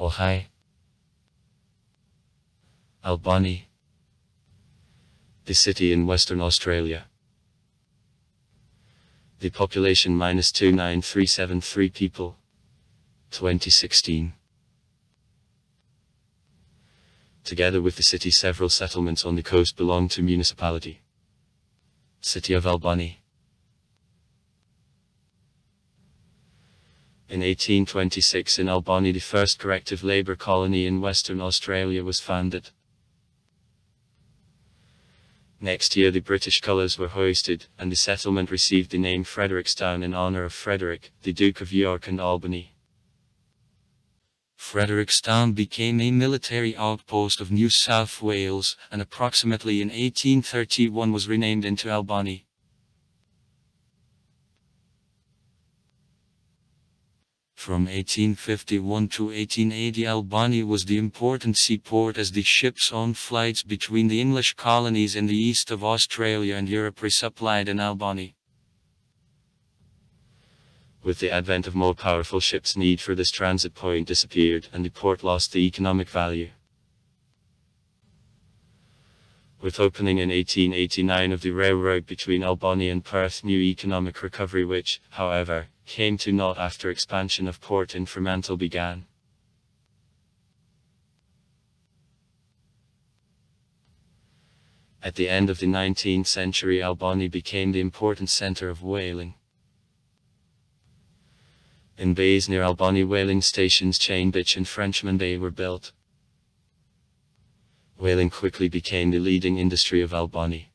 Ohio. Albany, the city in Western Australia. The population -29373 people. 2016. Together with the city, several settlements on the coast belong to municipality. City of Albany. In 1826 in Albany, the first corrective labour colony in Western Australia was founded. Next year the British colours were hoisted, and the settlement received the name Frederickstown in honour of Frederick, the Duke of York and Albany. Frederickstown became a military outpost of New South Wales, and approximately in 1831 was renamed into Albany. From 1851 to 1880 Albany was the important seaport as the ships-on flights between the English colonies in the east of Australia and Europe resupplied in Albany. With the advent of more powerful ships, need for this transit point disappeared, and the port lost the economic value. With opening in 1889 of the railroad between Albany and Perth, new economic recovery which, however, came to naught after expansion of port in Fremantle began. At the end of the 19th century Albany became the important centre of whaling. In bays near Albany whaling stations Chain Beach and Frenchman Bay were built. Whaling quickly became the leading industry of Albany.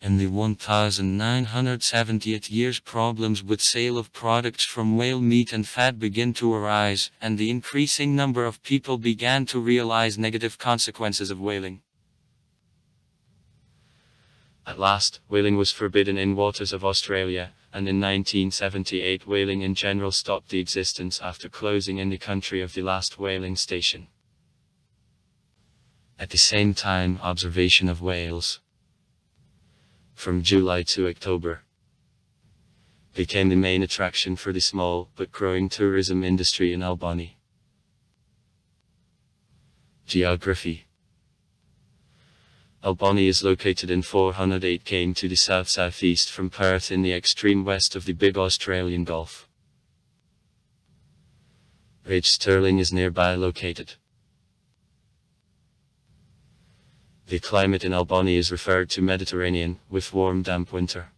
In the 1978 years, problems with sale of products from whale meat and fat began to arise, and the increasing number of people began to realize negative consequences of whaling. At last, whaling was forbidden in waters of Australia, and in 1978 whaling in general stopped the existence after closing in the country of the last whaling station. At the same time, observation of whales from July to October became the main attraction for the small but growing tourism industry in Albany. Geography. Albany is located in 408 km to the south-southeast from Perth in the extreme west of the Big Australian Gulf. Ridge Stirling is nearby located. The climate in Albany is referred to Mediterranean, with warm damp winter.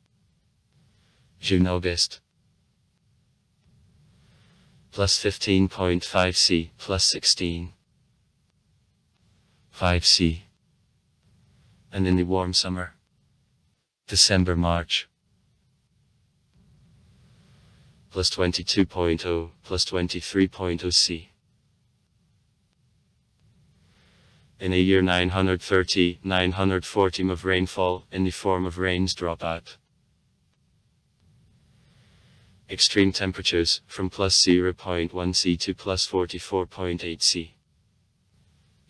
June-August. +15.5 C, +16.5 C. And in the warm summer. December-March. +22.0, +23.0 C. In a year 930-940 of rainfall, in the form of rains drop out. Extreme temperatures, from +0.1 C to +44.8 C.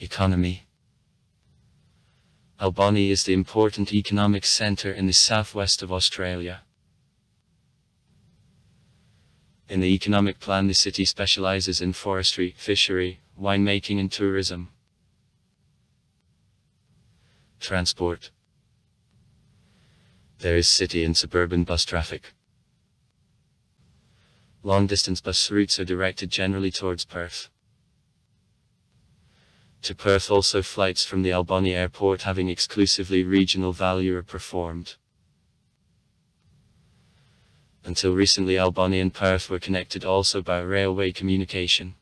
Economy. Albany is the important economic centre in the southwest of Australia. In the economic plan, the city specialises in forestry, fishery, winemaking and tourism. Transport. There is city and suburban bus traffic. Long-distance bus routes are directed generally towards Perth. To Perth also flights from the Albany airport having exclusively regional value are performed. Until recently Albany and Perth were connected also by railway communication.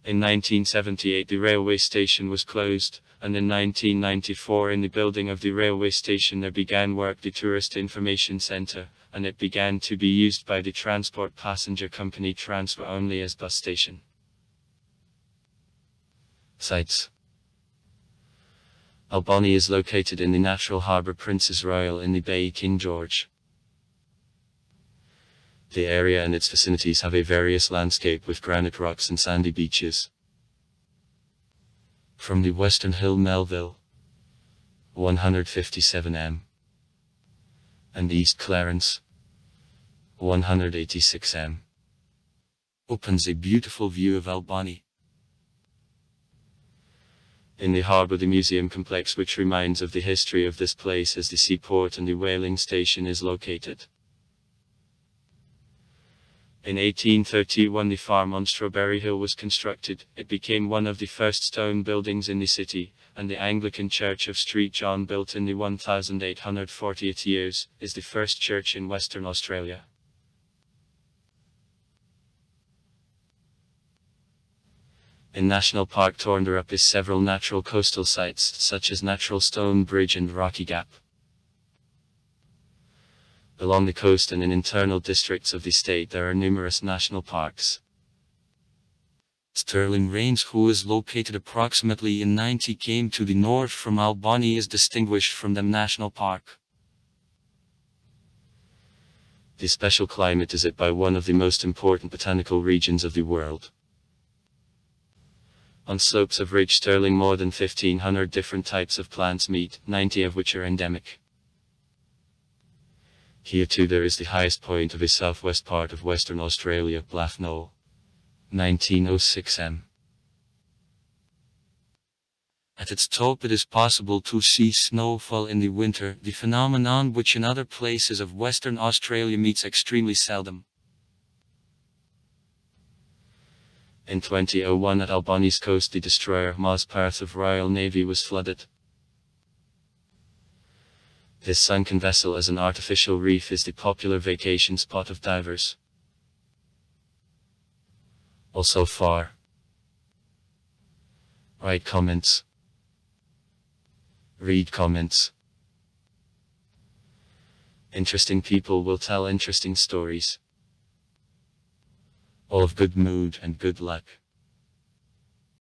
In 1978 the railway station was closed, and in 1994 in the building of the railway station there began work the Tourist Information Centre, and it began to be used by the transport passenger company Transwa only as bus station. Sites. Albany is located in the natural harbour Princess Royal in the Bay King George. The area and its vicinities have a various landscape with granite rocks and sandy beaches. From the Western Hill Melville, 157 m, and East Clarence, 186 m. Opens a beautiful view of Albany. In the harbour, the museum complex, which reminds of the history of this place as the seaport and the whaling station, is located. In 1831 the farm on Strawberry Hill was constructed. It became one of the first stone buildings in the city, and the Anglican Church of St. John, built in the 1840th years, is the first church in Western Australia. In National Park Torndarup is several natural coastal sites, such as Natural Stone Bridge and Rocky Gap. Along the coast and in internal districts of the state there are numerous national parks. Stirling Range, who is located approximately in 90 km to the north from Albany, is distinguished from the national park. The special climate is it by one of the most important botanical regions of the world. On slopes of Ridge Stirling more than 1,500 different types of plants meet, 90 of which are endemic. Here too there is the highest point of the southwest part of Western Australia, Bluff Knoll, 1906 m. At its top it is possible to see snowfall in the winter, the phenomenon which in other places of Western Australia meets extremely seldom. In 2001 at Albany's coast the destroyer Mosparth of Royal Navy was flooded. This sunken vessel as an artificial reef is the popular vacation spot of divers. Also far. Write comments. Read comments. Interesting people will tell interesting stories. All of good mood and good luck.